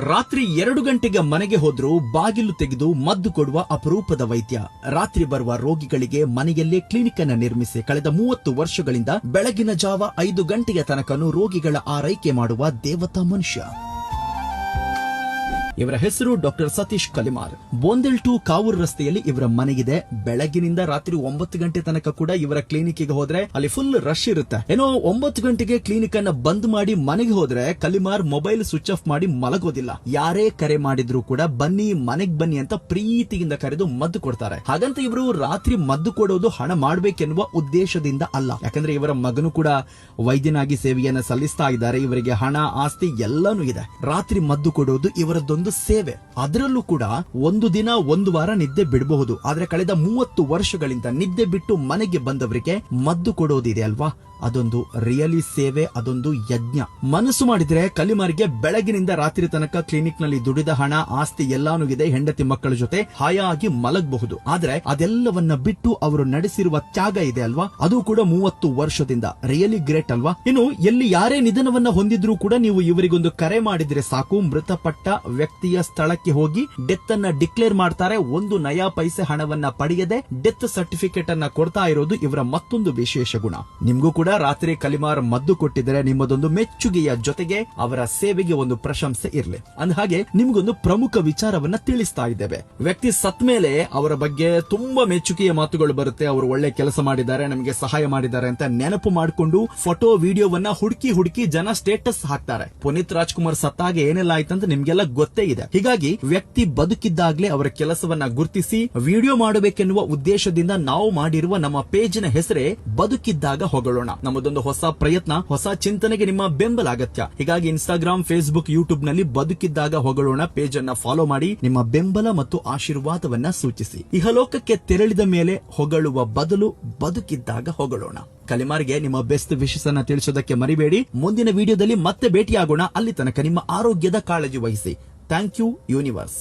ರಾತ್ರಿ 2 ಗಂಟೆಗೆ ಮನೆಗೆ ಹೋದ್ರೂ ಬಾಗಿಲು ತೆಗೆದು ಮದ್ದು ಕೊಡುವ ಅಪರೂಪದ ವೈದ್ಯ. ರಾತ್ರಿ ಬರುವ ರೋಗಿಗಳಿಗೆ ಮನೆಯಲ್ಲೇ ಕ್ಲಿನಿಕ್ ಅನ್ನು ನಿರ್ಮಿಸಿ ಕಳೆದ 30 ವರ್ಷಗಳಿಂದ ಬೆಳಗಿನ ಜಾವ 5 ಗಂಟೆಯ ತನಕನೂ ರೋಗಿಗಳ ಆರೈಕೆ ಮಾಡುವ ದೇವತಾ ಮನುಷ್ಯ. ಇವರ ಹೆಸರು ಡಾಕ್ಟರ್ ಸತೀಶ್ ಕಲಿಮಾರ್. ಬೋಂದೆಲ್ ಟು ಕಾವೂರ್ ರಸ್ತೆಯಲ್ಲಿ ಇವರ ಮನೆಗಿದೆ. ಬೆಳಗಿನಿಂದ ರಾತ್ರಿ 9 ಗಂಟೆ ತನಕ ಕೂಡ ಇವರ ಕ್ಲಿನಿಕ್ಗೆ ಹೋದ್ರೆ ಅಲ್ಲಿ ಫುಲ್ ರಶ್ ಇರುತ್ತೆ. ಏನೋ 9 ಗಂಟೆಗೆ ಕ್ಲಿನಿಕ್ ಅನ್ನ ಬಂದ್ ಮಾಡಿ ಮನೆಗೆ ಹೋದ್ರೆ ಕಲಿಮಾರ್ ಮೊಬೈಲ್ ಸ್ವಿಚ್ ಆಫ್ ಮಾಡಿ ಮಲಗೋದಿಲ್ಲ. ಯಾರೇ ಕರೆ ಮಾಡಿದ್ರು ಕೂಡ ಬನ್ನಿ ಮನೆಗ್ ಬನ್ನಿ ಅಂತ ಪ್ರೀತಿಯಿಂದ ಕರೆದು ಮದ್ದು ಕೊಡ್ತಾರೆ. ಹಾಗಂತ ಇವರು ರಾತ್ರಿ ಮದ್ದು ಕೊಡೋದು ಹಣ ಮಾಡಬೇಕೆನ್ನುವ ಉದ್ದೇಶದಿಂದ ಅಲ್ಲ. ಯಾಕಂದ್ರೆ ಇವರ ಮಗನು ಕೂಡ ವೈದ್ಯನಾಗಿ ಸೇವೆಯನ್ನ ಸಲ್ಲಿಸ್ತಾ ಇದ್ದಾರೆ. ಇವರಿಗೆ ಹಣ ಆಸ್ತಿ ಎಲ್ಲಾನು ಇದೆ. ರಾತ್ರಿ ಮದ್ದು ಕೊಡೋದು ಇವರದೊಂದು ಸೇವೆ. ಅದರಲ್ಲೂ ಕೂಡ ಒಂದು ದಿನ ಒಂದು ವಾರ ನಿದ್ದೆ ಬಿಡಬಹುದು. ಆದ್ರೆ ಕಳೆದ 30 ವರ್ಷಗಳಿಂದ ನಿದ್ದೆ ಬಿಟ್ಟು ಮನೆಗೆ ಬಂದವರಿಗೆ ಮದ್ದು ಕೊಡೋದಿದೆ ಅಲ್ವಾ, ಅದೊಂದು ರಿಯಲಿ ಸೇವೆ, ಅದೊಂದು ಯಜ್ಞ. ಮನಸ್ಸು ಮಾಡಿದ್ರೆ ಕಲಿಮಾರಿಗೆ ಬೆಳಗಿನಿಂದ ರಾತ್ರಿ ತನಕ ಕ್ಲಿನಿಕ್ ನಲ್ಲಿ ದುಡಿದ ಹಣ ಆಸ್ತಿ ಎಲ್ಲಾನು ಇದೆ. ಹೆಂಡತಿ ಮಕ್ಕಳ ಜೊತೆ ಹಾಯಾಗಿ ಮಲಗಬಹುದು. ಆದ್ರೆ ಅದೆಲ್ಲವನ್ನ ಬಿಟ್ಟು ಅವರು ನಡೆಸಿರುವ ತ್ಯಾಗ ಇದೆ ಅಲ್ವಾ, ಅದು ಕೂಡ 30 ವರ್ಷದಿಂದ ರಿಯಲಿ ಗ್ರೇಟ್ ಅಲ್ವಾ. ಇನ್ನು ಎಲ್ಲಿ ಯಾರೇ ನಿಧನವನ್ನ ಹೊಂದಿದ್ರೂ ಕೂಡ ನೀವು ಇವರಿಗೊಂದು ಕರೆ ಮಾಡಿದ್ರೆ ಸಾಕು, ಮೃತಪಟ್ಟ ವ್ಯಕ್ತಿಯ ಸ್ಥಳಕ್ಕೆ ಹೋಗಿ ಡೆತ್ ಅನ್ನ ಡಿಕ್ಲೇರ್ ಮಾಡ್ತಾರೆ. ಒಂದು ನಯಾ ಪೈಸೆ ಹಣವನ್ನ ಪಡೆಯದೆ ಡೆತ್ ಸರ್ಟಿಫಿಕೇಟ್ ಅನ್ನ ಕೊಡ್ತಾ ಇರೋದು ಇವರ ಮತ್ತೊಂದು ವಿಶೇಷ ಗುಣ. ನಿಮ್ಗೂ ಕೂಡ ರಾತ್ರಿ ಕಲಿಮಾರ್ ಮದ್ದು ಕೊಟ್ಟಿದ್ರೆ ನಿಮ್ಮದೊಂದು ಮೆಚ್ಚುಗೆಯ ಜೊತೆಗೆ ಅವರ ಸೇವೆಗೆ ಒಂದು ಪ್ರಶಂಸೆ ಇರಲಿ. ಅಂದಹಾಗೆ ನಿಮ್ಗೊಂದು ಪ್ರಮುಖ ವಿಚಾರವನ್ನ ತಿಳಿಸ್ತಾ ಇದ್ದೇವೆ. ವ್ಯಕ್ತಿ ಸತ್ ಮೇಲೆ ಅವರ ಬಗ್ಗೆ ತುಂಬಾ ಮೆಚ್ಚುಗೆಯ ಮಾತುಗಳು ಬರುತ್ತೆ. ಅವರು ಒಳ್ಳೆ ಕೆಲಸ ಮಾಡಿದ್ದಾರೆ, ನಮಗೆ ಸಹಾಯ ಮಾಡಿದ್ದಾರೆ ಅಂತ ನೆನಪು ಮಾಡಿಕೊಂಡು ಫೋಟೋ ವಿಡಿಯೋವನ್ನ ಹುಡುಕಿ ಜನ ಸ್ಟೇಟಸ್ ಹಾಕ್ತಾರೆ. ಪುನೀತ್ ರಾಜ್ಕುಮಾರ್ ಸತ್ತಾಗ ಏನೆಲ್ಲ ಆಯ್ತಂತ ನಿಮ್ಗೆಲ್ಲ ಗೊತ್ತೇ ಇದೆ. ಹೀಗಾಗಿ ವ್ಯಕ್ತಿ ಬದುಕಿದ್ದಾಗ್ಲೇ ಅವರ ಕೆಲಸವನ್ನ ಗುರುತಿಸಿ ವಿಡಿಯೋ ಮಾಡಬೇಕೆನ್ನುವ ಉದ್ದೇಶದಿಂದ ನಾವು ಮಾಡಿರುವ ನಮ್ಮ ಪೇಜಿನ ಹೆಸರೇ ಬದುಕಿದ್ದಾಗ ಹೊಗಳೋಣ. ನಮ್ಮದೊಂದು ಹೊಸ ಪ್ರಯತ್ನ, ಹೊಸ ಚಿಂತನೆಗೆ ನಿಮ್ಮ ಬೆಂಬಲ ಅಗತ್ಯ. ಹೀಗಾಗಿ ಇನ್ಸ್ಟಾಗ್ರಾಮ್, ಫೇಸ್ಬುಕ್, ಯೂಟ್ಯೂಬ್ ನಲ್ಲಿ ಬದುಕಿದ್ದಾಗ ಹೊಗಳೋಣ ಪೇಜ್ ಅನ್ನ ಫಾಲೋ ಮಾಡಿ ನಿಮ್ಮ ಬೆಂಬಲ ಮತ್ತು ಆಶೀರ್ವಾದವನ್ನ ಸೂಚಿಸಿ. ಇಹಲೋಕಕ್ಕೆ ತೆರಳಿದ ಮೇಲೆ ಹೊಗಳುವ ಬದಲು ಬದುಕಿದ್ದಾಗ ಹೊಗಳೋಣ. ಕಲಿಮಾರ್ಗೆ ನಿಮ್ಮ ಬೆಸ್ಟ್ ವಿಶಸ್ ಅನ್ನ ತಿಳಿಸೋದಕ್ಕೆ ಮರಿಬೇಡಿ. ಮುಂದಿನ ವಿಡಿಯೋದಲ್ಲಿ ಮತ್ತೆ ಭೇಟಿಯಾಗೋಣ. ಅಲ್ಲಿ ತನಕ ನಿಮ್ಮ ಆರೋಗ್ಯದ ಕಾಳಜಿ ವಹಿಸಿ. Thank you universe.